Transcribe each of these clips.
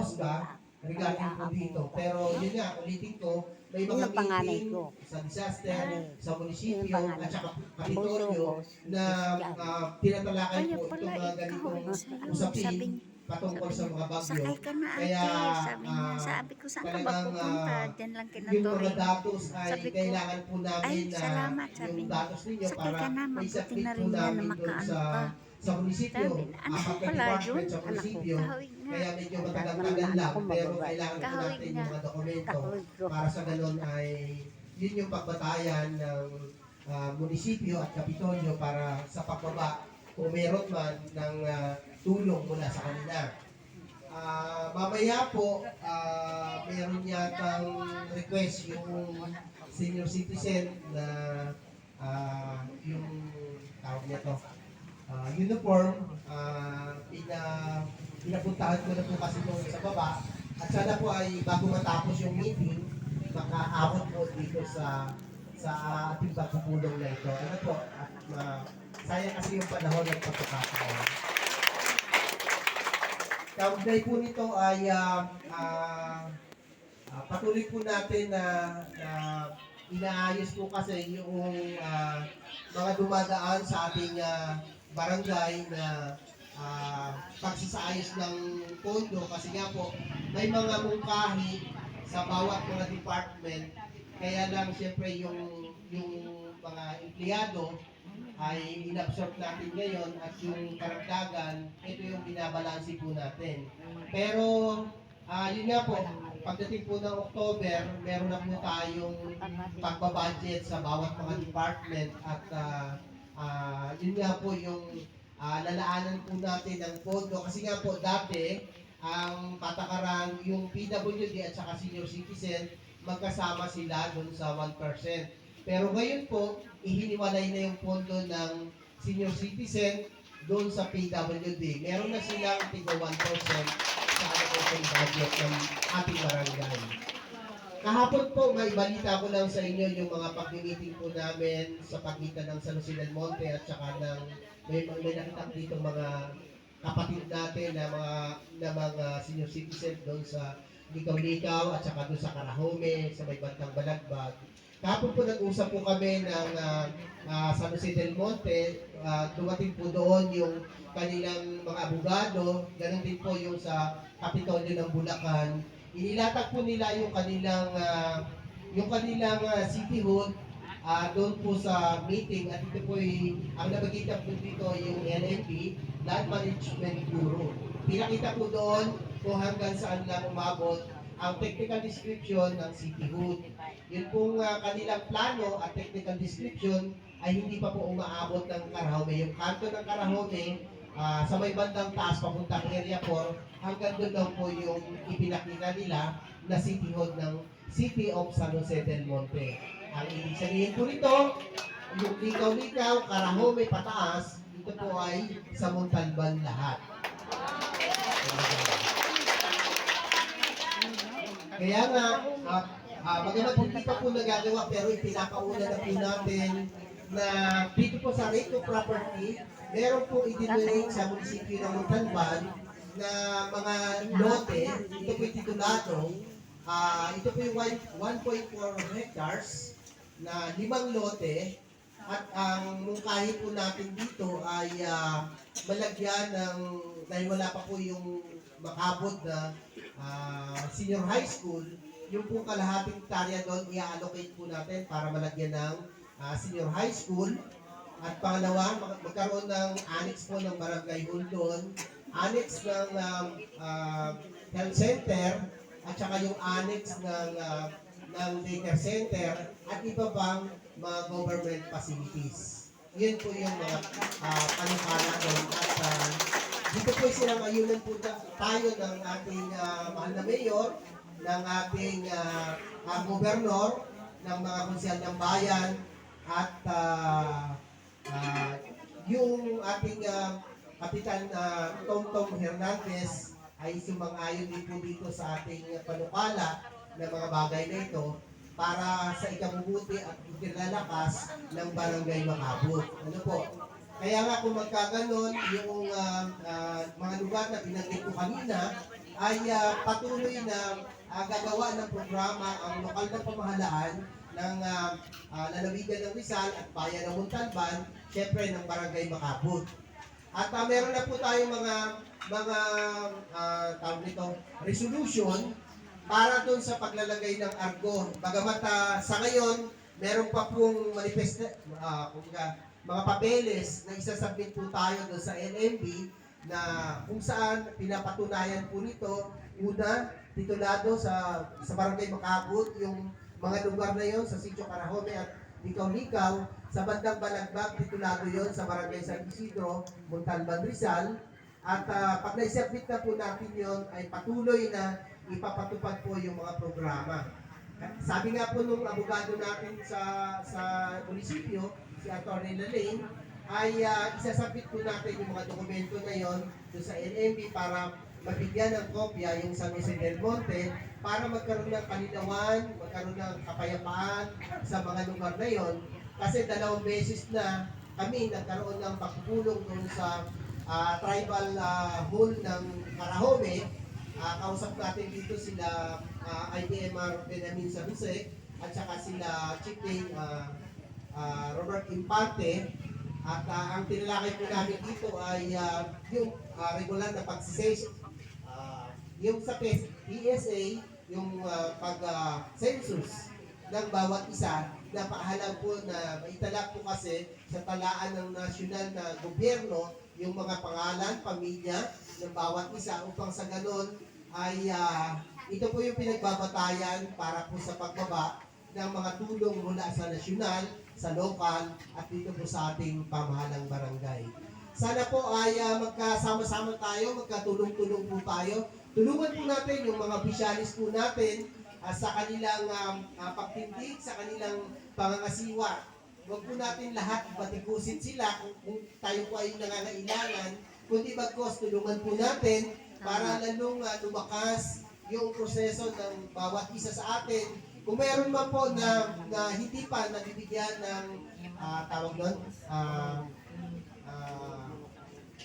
Oscar regarding po dito. Pero yun nga, ulitin ko, may Yun mga ang panganay meeting ko. sa disaster, sa Yun munisipyo, ang panganay at saka ko. Ang bunso Kapitolyo ko, na tinatalakay Kaya po pala itong mga ikaw, ganitong sa'yo, usapin sabi, patungkol sabi sa niya, mga bagyo. sakay ka na Kaya ate, sabi niya, sabi ko, saan ka ba talagang pupunta? Diyan lang kina yung mga Toreng. datos ay Sabi ko, kailangan po namin ay, na salamat, sabi yung niya, datos ninyo sakay para ka na, may mabuti submit na po rin yan na namin doon makaano ka. sa munisipyo, Sabi na, anak ko pagka pala department yun, sa anak ko, munisipyo. kahawig nga. Kaya medyo Lahat matagal-tagal ng lang, anak ko pero mababait. kailangan po Kahawig natin nga. yung mga dokumento Kahawig ko. para sa ganun ay yun yung pagbatayan ng munisipyo at kapitolyo para sa pagbaba kung meron man ng tulong mula sa kanila. Mamaya po, meron yatang request yung senior citizen na yung tawag niya to, uniform, pinapuntahan ko na po kasi doon sa baba. At sana po ay bago matapos yung meeting, makaabot po dito sa ating pagpupulong na ito. Ano po, at sayang kasi yung panahon ng pagkakataon. Kaugnay po nito ay patuloy po natin na inaayos po kasi yung mga dumadaan sa ating barangay na pagsasaayos ng pondo kasi nga po may mga mungkahi sa bawat mga department, kaya lang siyempre yung mga empleyado ay inabsorb natin ngayon at yung karagdagan, ito yung binabalansi po natin. Pero yun nga po, pagdating po ng October, meron na po tayong pagbabudget sa bawat mga department at yun nga po yung lalaanan po natin ng pondo. Kasi nga po dati, ang patakaran, yung PWD at saka senior citizen, magkasama sila dun sa 1%. Pero ngayon po, ihiniwalay na yung pondo ng senior citizen doon sa PWD. Meron na silang tigo 1% sa allocation budget ng ating barangay. Kahapon po, may balita ko lang sa inyo yung mga pag-meeting po namin sa pagitan ng San Jose del Monte at saka ng may nakita dito mga kapatid natin na mga senior citizen doon sa Likaw-Likaw at saka doon sa Karahome, sa may Bantang Balagbag. Kahapon po nag-usap po kami ng San Jose del Monte, dumating po doon yung kanilang mga abogado, ganun din po yung sa Kapitolyo ng Bulacan. Inilatag po nila yung kanilang cityhood doon po sa meeting at ito po ang nabagita po dito yung NMB, Land Management Bureau. Pinakita po doon kung hanggang saan lang umabot ang technical description ng cityhood. Yun pong kanilang plano at technical description ay hindi pa po umaabot ng Karahome. Yung kanto ng Karahome, sa may bandang taas papuntang Area 4, hanggang doon lang po yung ipinakita nila na cityhood ng City of San Jose del Monte. Ang ibig sabihin po nito, yung Likaw-Likaw, Karahome, pataas, ito po ay sa Montalban lahat. Kaya nga, bagamat hindi pa po nagagawa, pero ipinakauna na po natin na dito po sa Rate of Property, meron po idinulog sa munisipyo ng Montalban na mga lote, ito po titulado, ito po yung 1.4 hectares na 5 lote, at ang mungkahi po natin dito ay malagyan ng, dahil wala pa po yung makabot na senior high school, yung pong kalahating hektarya doon i-allocate po natin para malagyan ng senior high school. At pangalawa, magkaroon ng annex po ng barangay hall doon, annex ng health center, at saka yung annex ng daycare center, at iba pang mga government facilities. Yun po yung mga panukala doon. At dito po silang ayunan po tayo ng ating mahal na mayor, ng ating gobernador, ng mga konsyal ng bayan, at yung ating Kapitan Tom Hernandez ay sumang-ayon din po dito sa ating panukala ng mga bagay na ito para sa ikabubuti at ikinalakas ng Barangay Makabut. Ano po? Kaya nga kung magkaganon, yung mga lugar na binanggit ko kanina, ay patuloy na gagawa ng programa ang lokal na pamahalaan ng lalawigan ng Rizal at bayan ng Montalban, syempre ng Barangay Makabud. At meron na po tayong mga tawag nito, resolution para doon sa paglalagay ng argon. Bagamat sa ngayon, meron pa pong mga papeles na isasubmit po tayo doon sa NMB na kung saan pinapatunayan po nito, una, titulado sa Barangay Makabud, yung mga lugar na yon sa Sitio Carahome at Likaw-Likaw, sa bandang Balagbag, titulado yon sa Barangay San Isidro, Montalban, Rizal. At pag naisubmit na po natin yon, ay patuloy na ipapatupad po yung mga programa. Sabi nga po nung abogado natin sa munisipyo, si Atty. Lalaine, ay isasubmit po natin yung mga dokumento na yon doon sa NMB para mabigyan ng kopya yung San Jose del Monte para magkaroon ng kalinawan, magkaroon ng kapayapaan sa mga lugar na yon. Kasi 2 beses na kami nagkaroon ng pagpulong doon sa tribal hall ng Carahome. Kausap natin dito sila IDMR Benjamin San Jose at saka sila Chief Robert Impante. At ang tinalakay po namin dito ay yung regular na pagsisage, yung sa PSA, yung pag-census ng bawat isa. Napakahalang po na maitala po kasi sa talaan ng nasyonal na gobyerno yung mga pangalan, pamilya ng bawat isa upang sa ganun ay ito po yung pinagbabatayan para po sa pagbaba ng mga tulong mula sa nasyonal, sa lokal, at dito po sa ating pamahalang barangay. Sana po ay magkasama-sama tayo, magkatulong-tulong po tayo. Tulungan po natin yung mga opisyalis po natin sa kanilang pagtindig, sa kanilang pangangasiwa. Huwag po natin lahat batikusin sila kung tayo po ay nangangailangan, kundi bagkos tulungan po natin para lalong lumakas yung proseso ng bawat isa sa atin. Kung meron man po na hindi pa nabibigyan ng tawag doon,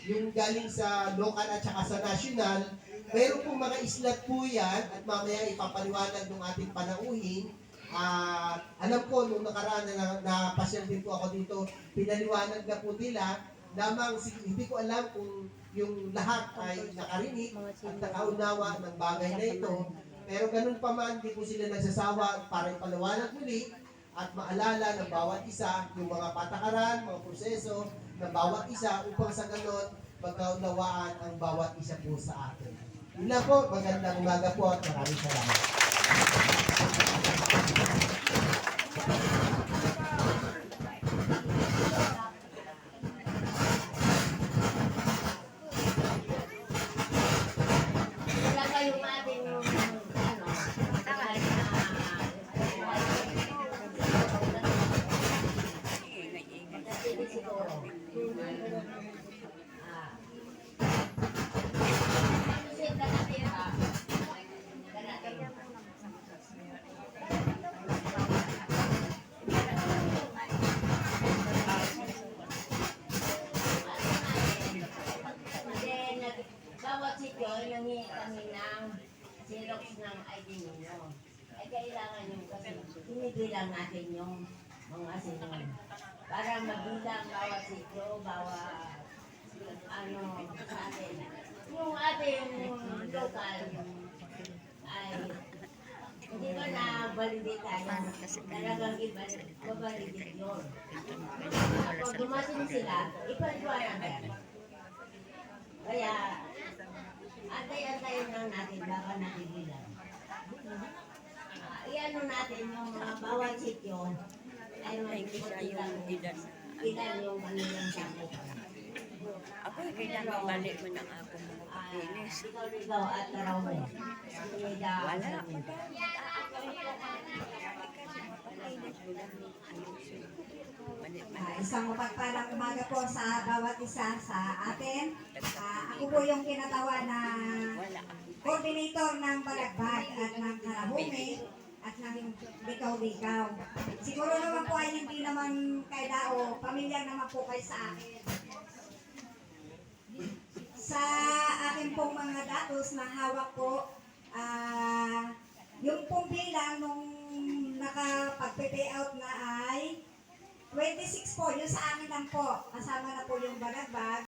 yung galing sa local at saka sa national, meron pong mga islat po yan at mamaya ipapaliwanag ng ating panauhin. Alam ko, nung nakaraan na pasyal din po ako dito, pinaliwanag na po nila. Lamang hindi ko alam kung yung lahat ay nakarinig at nakaunawa ng bagay na ito. Pero ganun pa man, hindi po sila nagsasawa para ipaliwanag muli at maalala ng bawat isa yung mga patakaran, mga proseso ng bawat isa upang sa ganun magkaunawaan ang bawat isa po sa atin. Yun lang po, magandang umaga po at maraming salamat. Wala kayong ating bawat sityo, nangihingi kami ng Xerox ng ID ninyo. Ay kailangan yung kasi sinibilang natin yung mga sinun. Para mabilang bawat sityo, bawat ano sa atin. Yung ating local ay hindi ba na-validate tayo? Talagang iba-validate yun. Pag dumating sila, ipaliwanag yan. Kaya, antay-antayin lang natin baka nabibilang. Iano natin yung mga bawat sityo ay mag-ikot ilan yung kanilang sampo. Ako, kailangan balik mo ng ako mga papilis. Ikaw at Karaume. Wala. Isang mapagpalang umaga po sa bawat isa sa atin. Ako po yung kinatawa na coordinator ng Balagbag at ng Carahome at ng Likaw-Likaw. Siguro naman po ay hindi naman kayo pamilyar naman po kayo sa akin. sa akin pong mga datos na hawak po, yung pong bilang nung nakapag-pay out na ay 26 po, yung sa akin lang po, kasama na po yung balagbag.